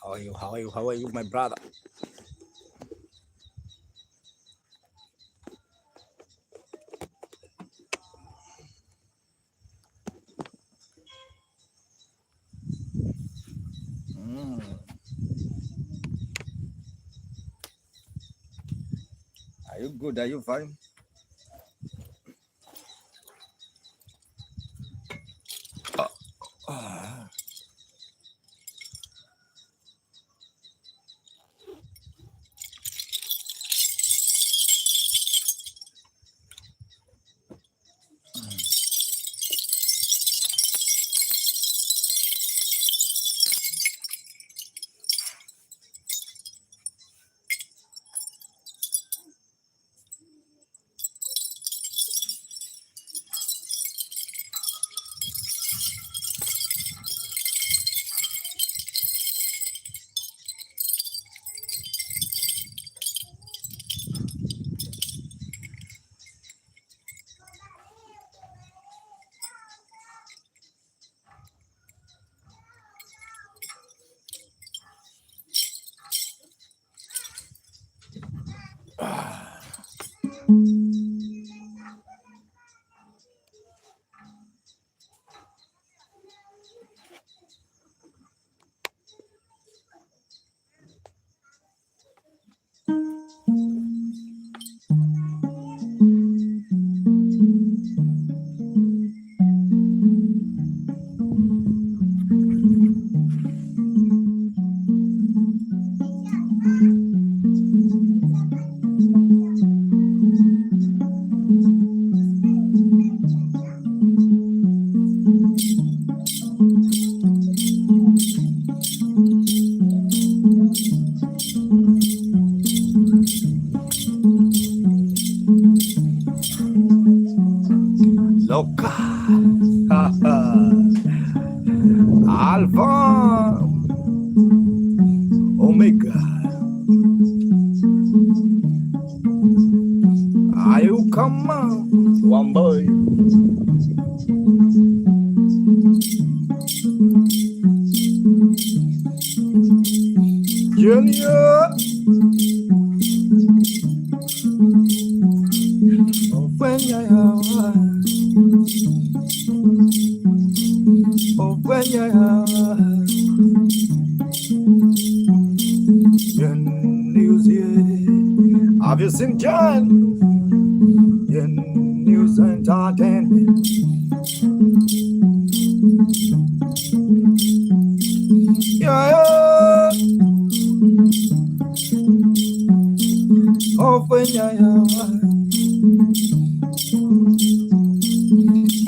How are you? How are you? How are you, my brother? Are you good? Are you fine? Loca. Alpha. Omega. Are you come on? One boy. Junior. Oh, when you are. Oh, when you are. News here. Have you seen John? News entertainment. Yeah. Oh, when you are.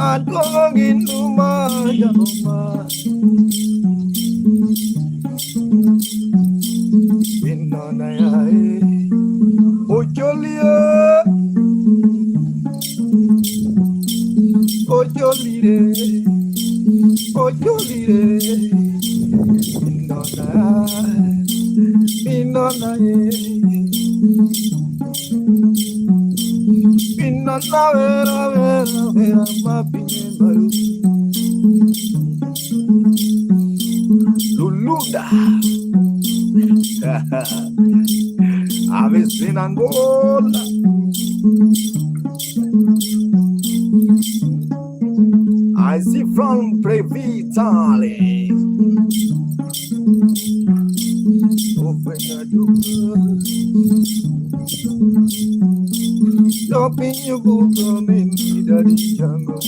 I'm going into my in on oh Jolia, oh Jolie, oh Jolie, in Luluda. I've seen Angola. I see from Previtali. Open your door. Stopping your book from in the jungle.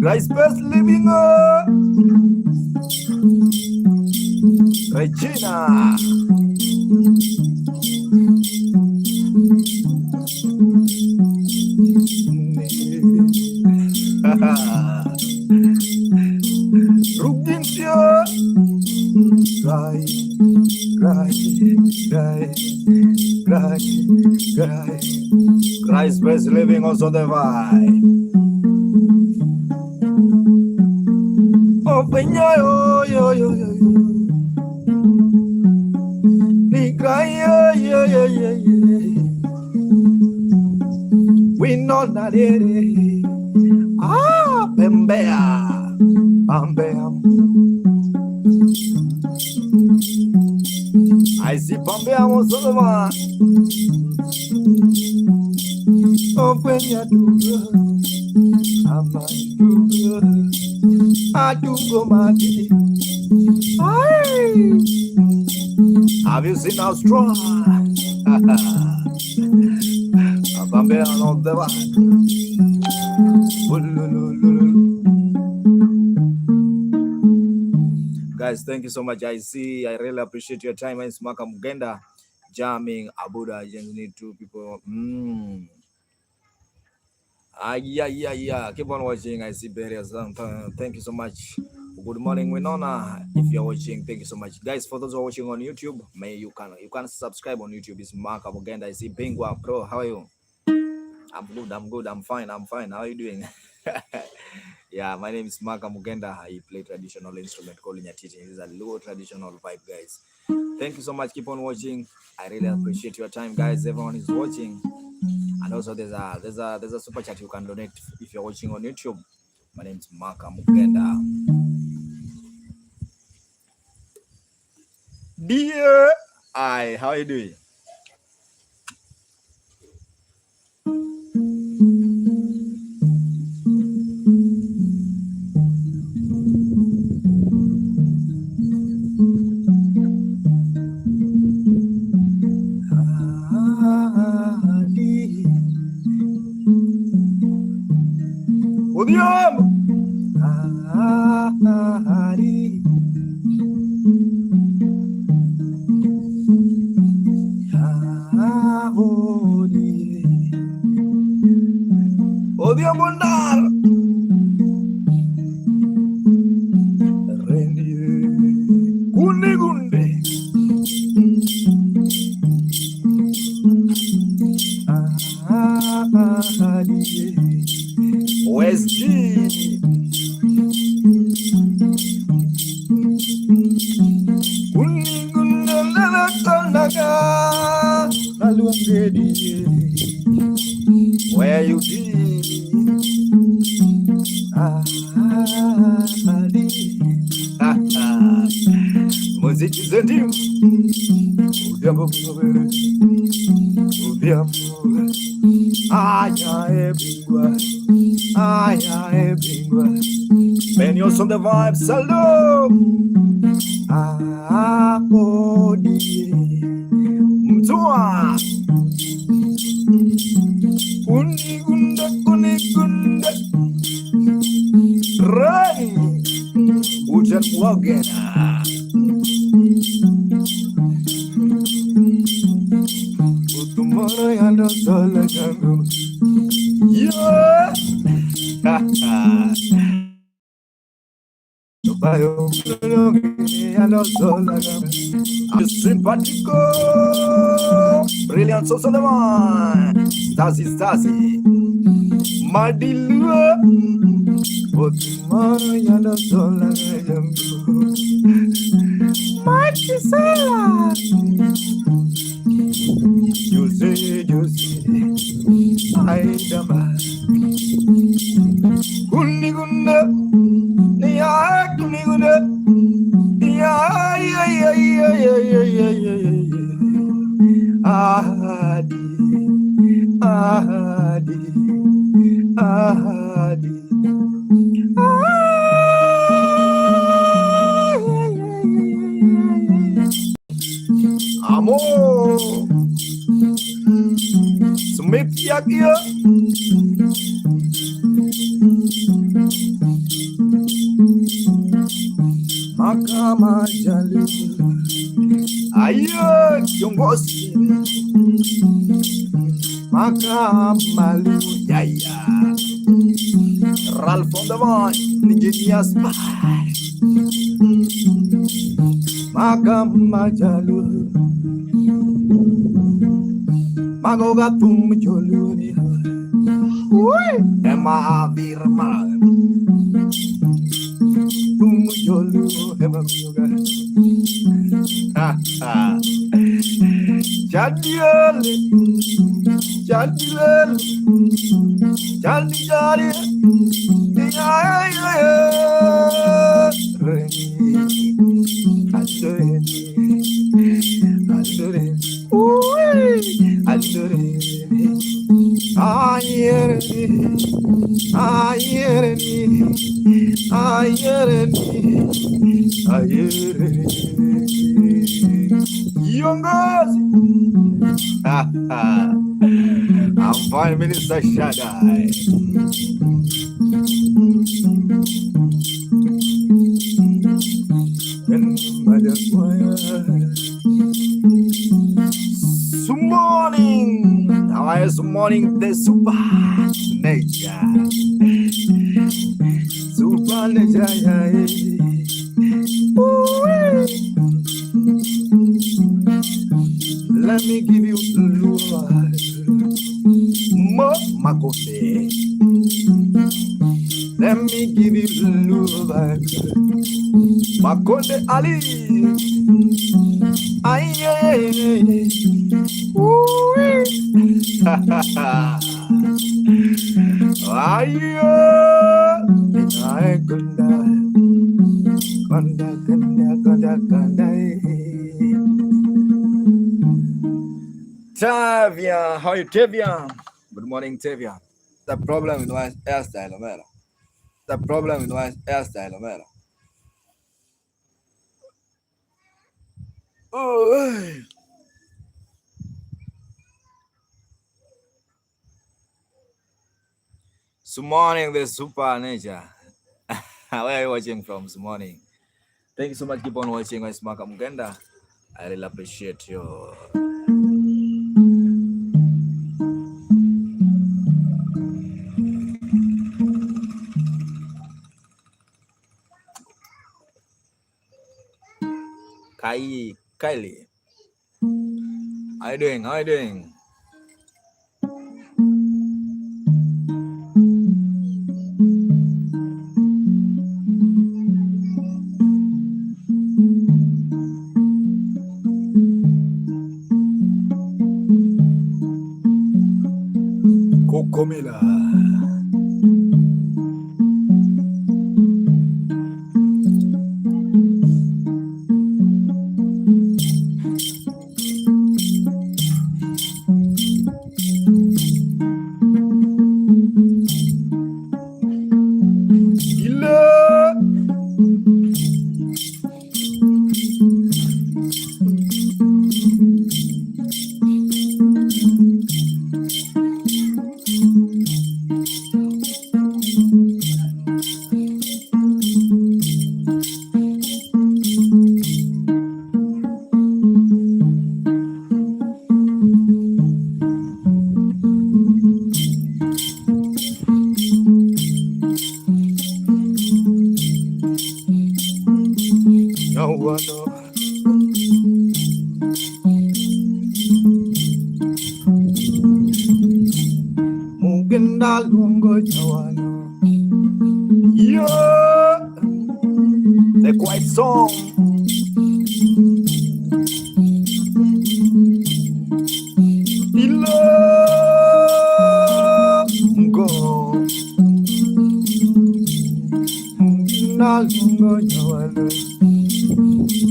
Rice best living Regina. Rugintia. Rice best living also the vibe. Open yo. We know that Bembea, Bambea. I see Bambea Mosova. Open your door, I might do good. I do go my day. Have you seen how strong? Bambea on the one. Guys, thank you so much. I really appreciate your time. It's Maka Mugenda jamming Abuda. I just need two people. Yeah. Keep on watching. I see barriers. Thank you so much. Good morning, Winona. If you're watching, thank you so much, guys. For those who are watching on YouTube, you can subscribe on YouTube. It's Maka Mugenda. I see Bingwa Pro. How are you? I'm good. I'm fine. How are you doing? Yeah, my name is Maka Mugenda. I play traditional instrument called nyatiti. This is a low traditional vibe, guys. Thank you so much. Keep on watching. I really appreciate your time, guys. Everyone is watching, and also there's a super chat you can donate if you're watching on YouTube. My name is Maka Mugenda. Dear, how are you doing? Odio mondar gunde West gunde la kanaga alungedi where you be Muziki zendi udiambo aya ebingwa when you're on the vibe salute odi mtua kunigunda rai ujan wagena utumara yando sala gango yeah bayo yando sala gango simpatico brilliant so the man Stasi Madilua utumara yando sala gango Marchisela Jose Aidama Kunigunda Nia Kunigunda Nia Ahadi Amor Smith ya Makama Jalu Ayo Kiongozi Makamalu Yaya Ralph on the one Nigeria Spy Makama Jalu Magoga tum joluni Emma Birma tum jolu Emma Yoga Chandilel, Chandijari, I'm Prime Minister Shaddai. Good morning. How are you? Good morning, the super nature. Super nature. Let me give you love. Mo Makofe. Let me give you love. Makonde Ali. Aye. Tavia, how are you, Tavia? Good morning, Tavia. The problem with my hairstyle, man. The problem with my hairstyle, man. Oh. Good morning, the super nature. Where are you watching from this morning? Thank you so much. Keep on watching my Smaka Muganda. I really appreciate you. Kylie. How you doing? How you doing? Kokomila. The quiet song.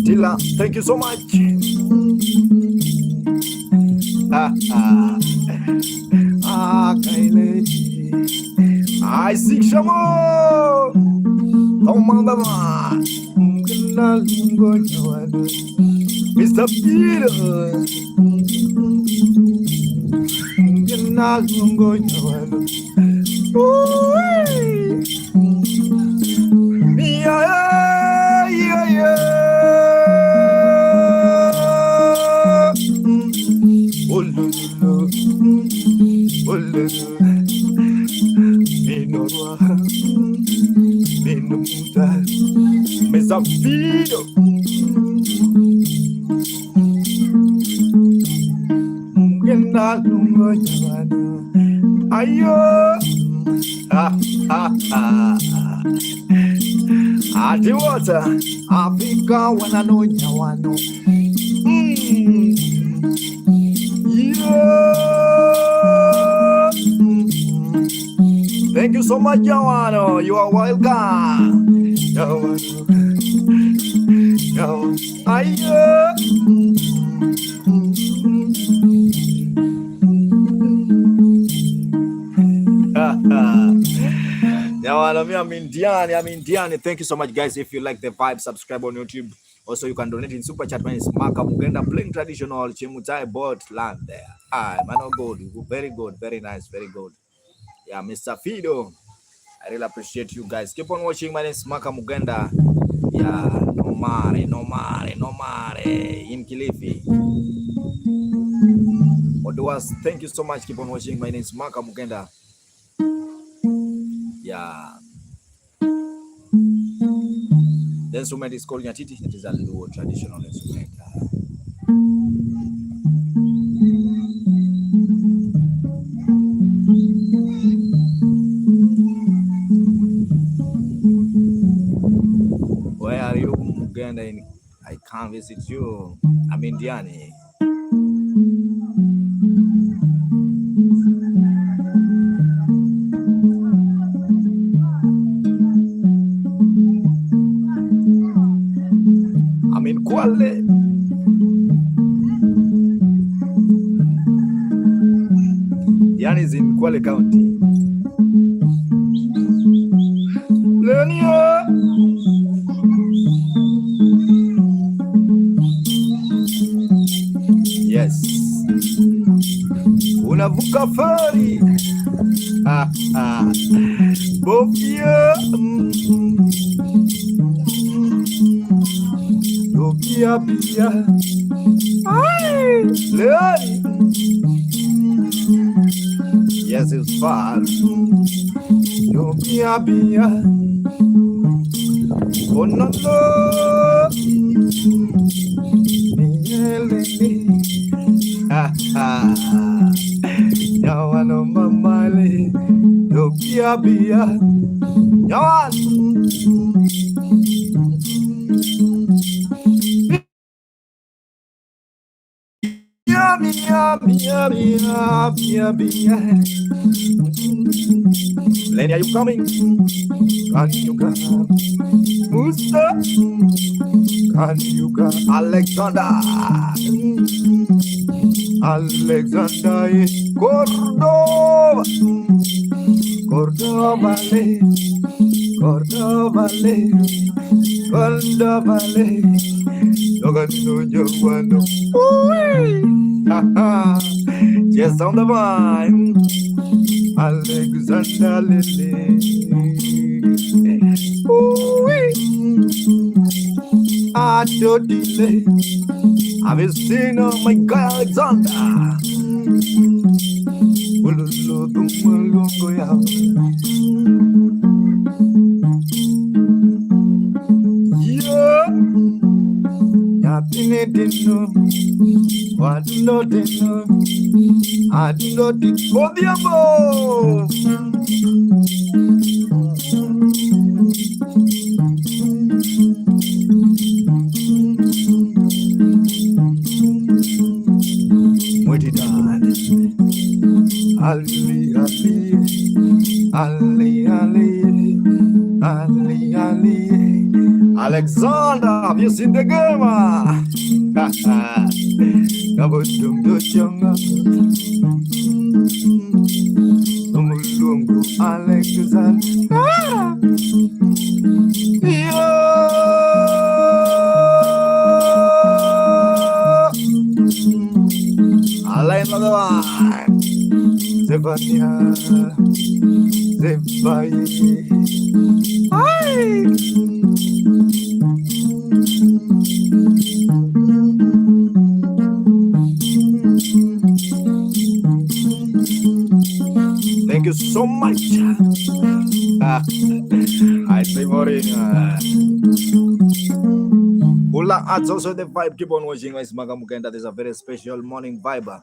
Tila, thank you so much. Kylie. I see Shamo. Tomanda ma. Mr. Peter. Mr. Peter. Ayo. Adi water. Africa wanna know nyawano. Yeah. so much, Joanno. You are welcome. I'm Indian. Thank you so much, guys. If you like the vibe, subscribe on YouTube. Also, you can donate in super chat. Man, it's Maka Mugenda playing traditional Chimutai boat land there. Man, oh, good. Very good. Very nice. Very good. Yeah, Mr. Fido. I really appreciate you guys. Keep on watching. My name is Maka Mugenda. Yeah, no mare. In Kilifi. Oduas, thank you so much. Keep on watching. My name is Maka Mugenda. Yeah. The instrument is called nyatiti. It is a low traditional instrument. Where are you, Mugenda? I can't visit you. I'm Indian. I'm in Kwale. Indian is in Kwale County. Yes. Unavuka feri. Bofia. Bofia bia. Leoni. Yes, it's fun. Bofia bia. Oh no no. Yawan mamale, yo bia. Yawan. Bia. Lenny, are you coming? Can you come? Musta? Can you come? Alexander, Cordova, just on the vine, Alexander Lily. I don't delay. I've seen my guy Alexander. I do not for the above. What it done? Ali. Alexander, have you seen the game? Thank you so much. I say more. Ula adds also the vibe. Keep on watching. That is a very special morning vibe.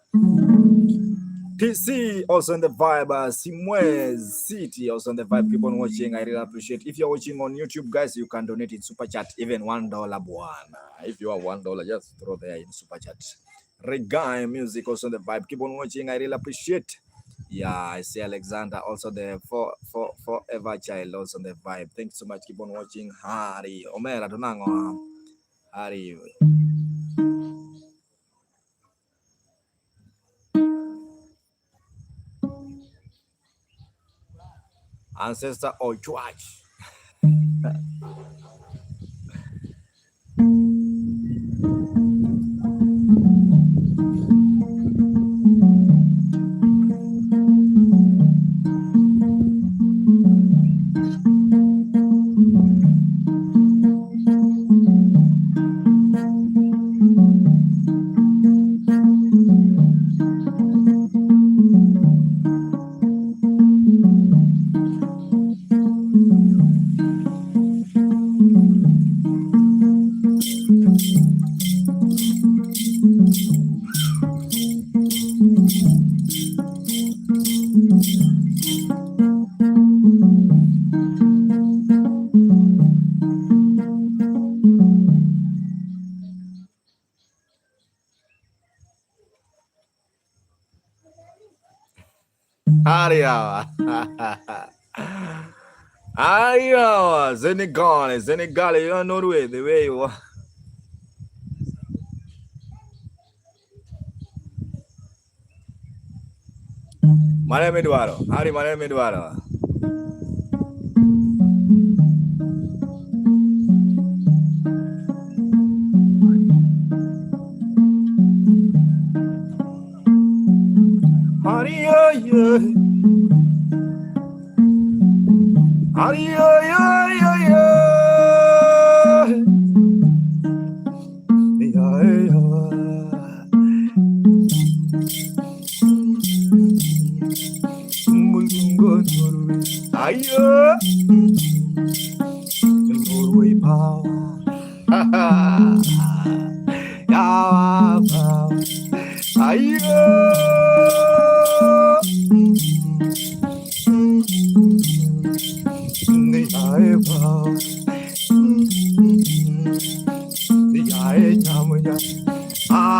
TC also in the vibe. Simwez City also in the vibe. Keep on watching. I really appreciate. If you're watching on YouTube, guys, you can donate in super chat, even $1 one. If you have $1, just throw there in super chat. Reggae music also in the vibe. Keep on watching. I really appreciate. Yeah, I see Alexander, also the forever child, also the vibe. Thanks so much. Keep on watching. Hari, Omera, Tunango. Hari. Ancestor or church. Aria. Aria. Senegal, you are Norway, the way you are. Maria Eduardo. Hari, Maria Eduardo. Hari, yeah. Hari, yeah. Ayo, Norway power. Yeah, power. Ayo.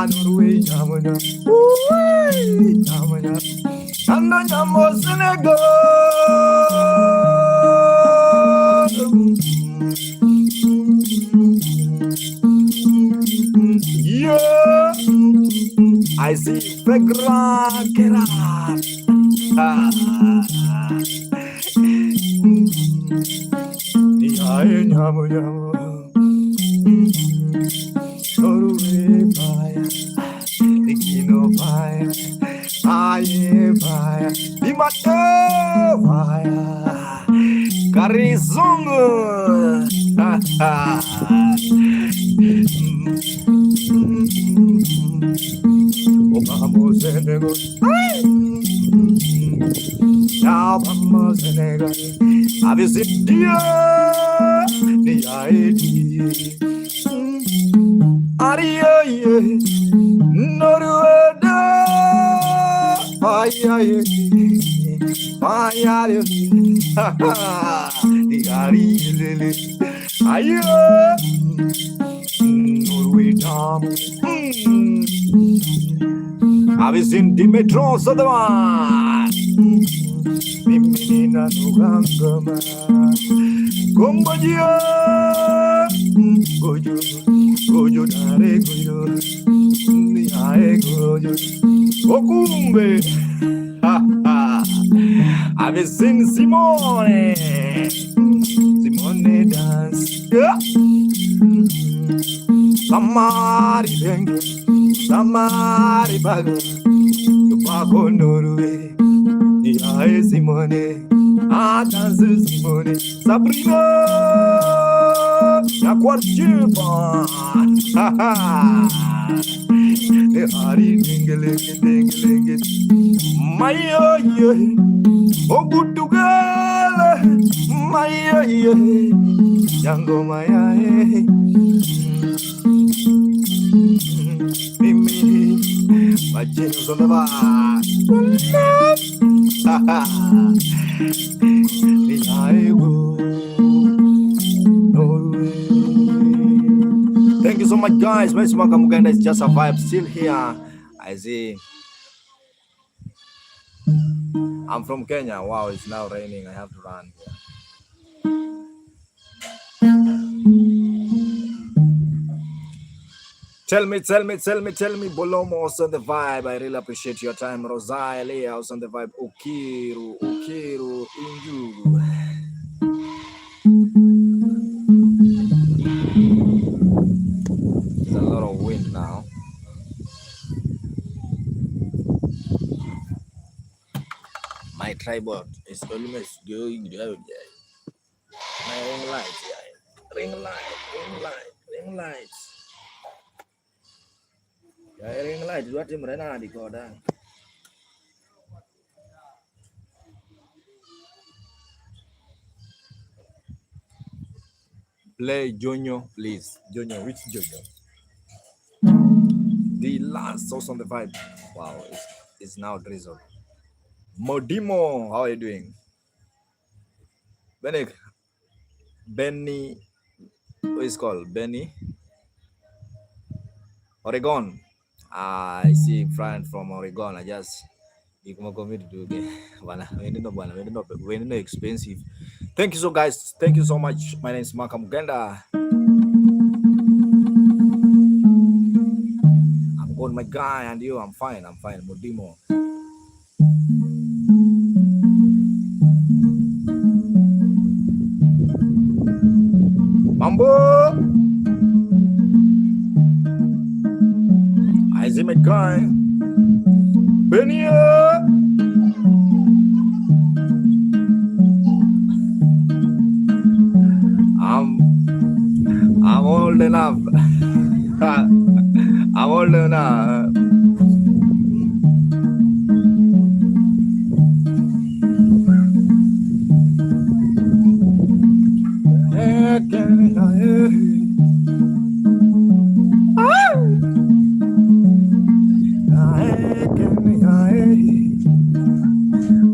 Norway, Yamanya. Yamanya. And I am Senegal. Yeah, I see Pegra Kera. Norway fire, Nikino fire, Aye fire, Limate fire, Karizungu. Vamos Senegal, now vamos Senegal. Have you seen dear? The ID. Aria, Norueda, Ayaye, Ayaye, the Ari, Aya, Norway Dam. Have you seen Dimitro Sadawan? Mimina Nugangama, Gombadia, Gojo, Gojo Dare, Gojo, Niae Gojo, Okumbe, have you seen Simone? Simone dance, yeah. Samari Bengu, Samari Bago, Tupaco Norway. Yae Simone, danse Simone, Sabrina, la quartier-ba, the Hari Dingle, Maya, oh good to girl, Maya, Yango Maya, Mimi, my genius on the bar. Thank you so much, guys. Muganda is just a vibe. Still here. I see. I'm from Kenya. Wow, it's now raining. I have to run here. Tell me, Bolomo was on the vibe. I really appreciate your time. Rosalie was on the vibe. Ukiru, Injugu. There's a lot of wind now. My tripod is almost going down. My ring lights, ring lights. Ring light, what him rena di koda. Play Jonyo, please. Jonyo, which Jonyo? The last sauce on the vibe. Wow, it's now drizzle. Modimo, how are you doing? Benny, who is called? Benny? Oregon. I see a friend from Oregon. I just expensive. Thank you so guys. Thank you so much. My name is Maka Mugenda. I'm good, my guy, and you. I'm fine. Modimo. Mambo. I see my guy. Benny. I'm old enough. I'm old enough.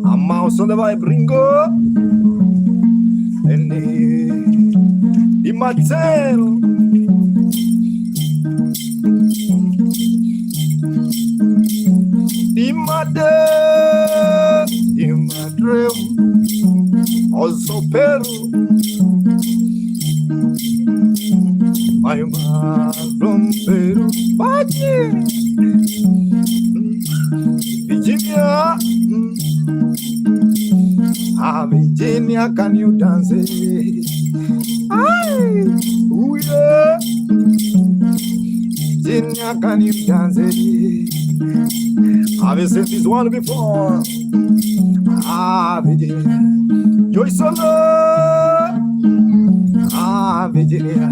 I'm mouse on the vibe, Ringo. And the Mateo. Di madre, also Peru. My man from Peru, Virginia. Virginia, can you dance it? Ooh, yeah. Virginia, can you dance it? I've seen this one before. Virginia, you're so low. Virginia.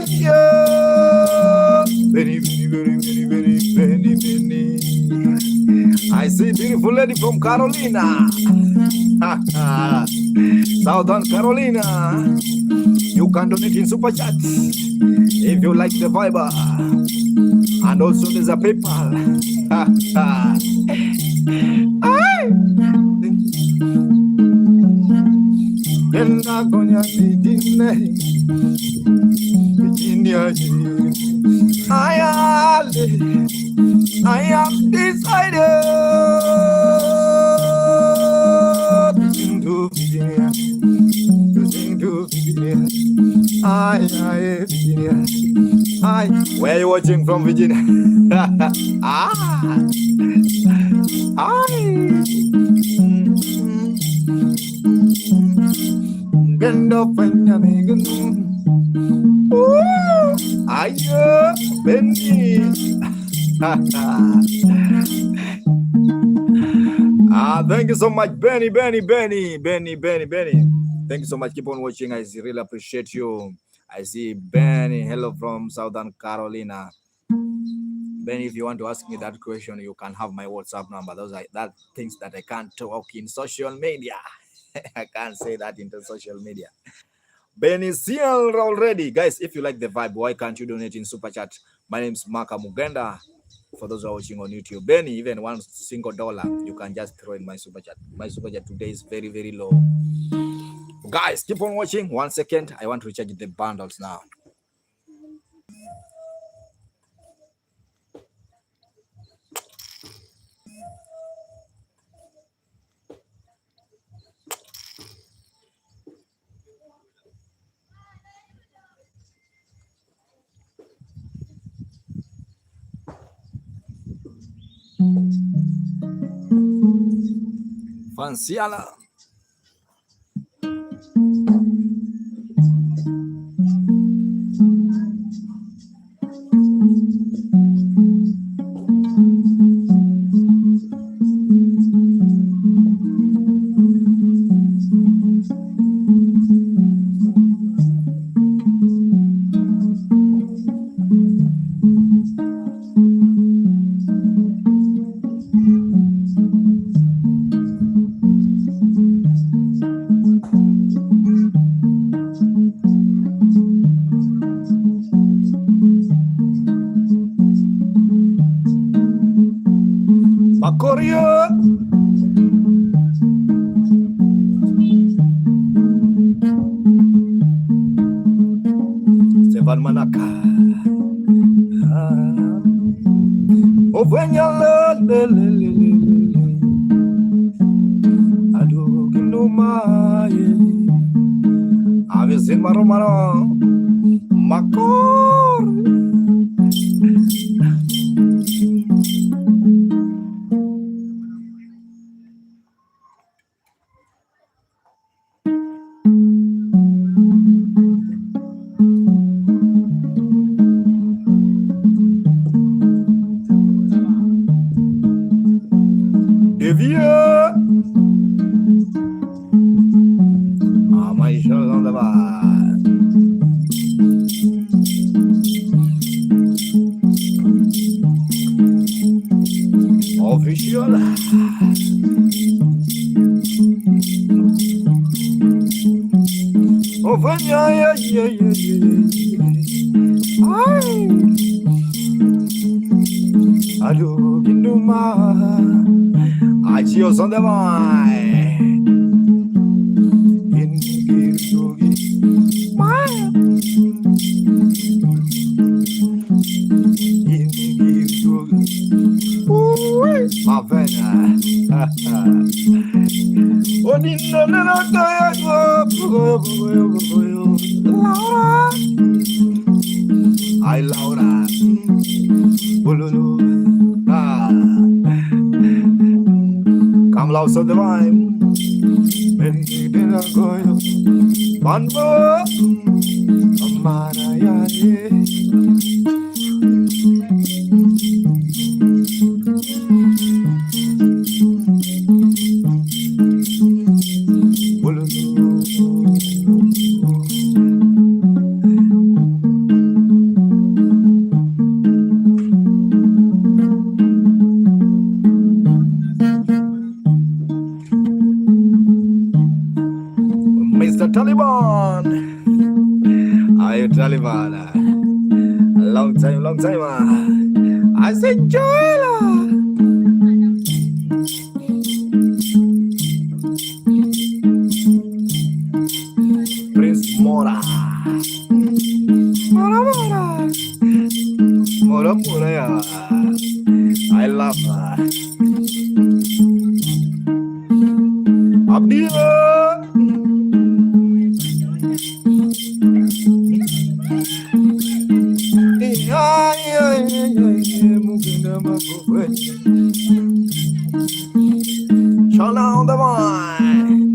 Yeah. Very. I see beautiful lady from Carolina. Southern Carolina. You can donate in Super Chat if you like the vibe. And also there's a PayPal. I am decided to sing to Virginia. Virginia. Where are you watching from, Virginia? Benny. Thank you so much, Benny. Thank you so much. Keep on watching. I really appreciate you. I see Benny. Hello from Southern Carolina. Benny, if you want to ask me that question, you can have my WhatsApp number. Those are that things that I can't talk in social media. I can't say that into social media. Benny Seal already. Guys, if you like the vibe, why can't you donate in Super Chat? My name is Maka Mugenda. For those who are watching on YouTube, Benny, even $1 you can just throw in my Super Chat. My Super Chat today is very, very low. Guys, keep on watching. 1 second. I want to recharge the bundles now. Fanciala. Makoria. Stefan Manaka. Oh, when you love, aduh, no my. I've seen Maro Makor. Devia. My show on the bar. Official. Oh, yeah. Aduh, Ginduma. Achios on the line. Mavena. Laura. Ay, Laura. Come loud so divine. Banbo Amarayane. Mr. Taliban. Are you Taliban? Long time. I said Joella. Prince Mora. Mora, yeah. I love her. Abdullah. Shall on the wine.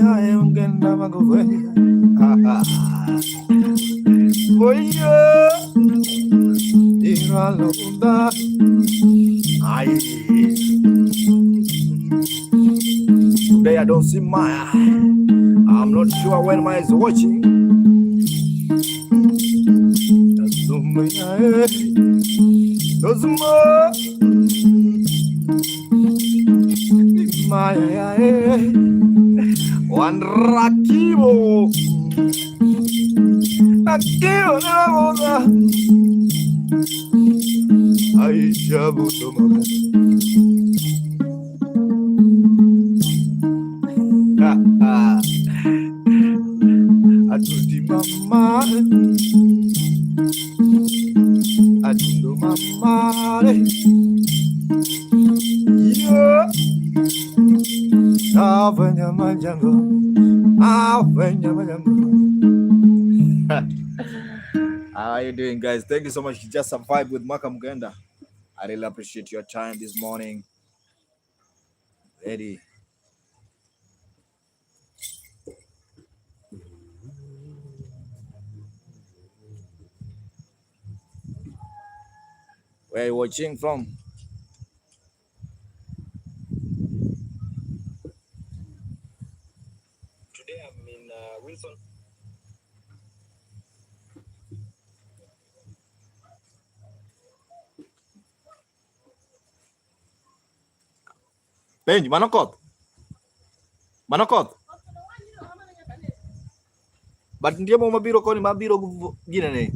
I'm gonna go away. Oh, yeah. Today I don't see Maya. I'm not sure when Maya is watching. One rakibo. Rakibo na boda. Ay shabu tomama. Atuti mama. Atuti mama. Yeah. How are you doing, guys? Thank you so much. Just a vibe with Maka Mugenda. I really appreciate your time this morning. Ready. Where are you watching from? Today I'm in Wilson. Benj, manokot. Manokot. But dia mau mabiro ko ni mabiro gina ni.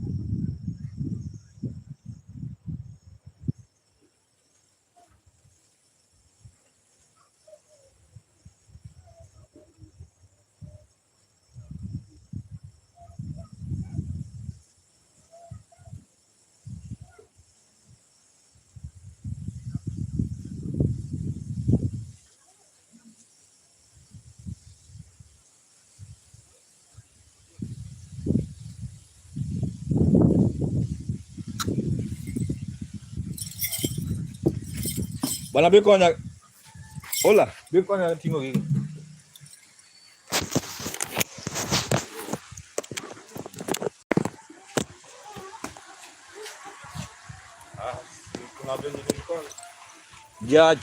Bala biko nya. Hola, biko nya tingo gi. Ah, kuna benye nilikuwa. Ja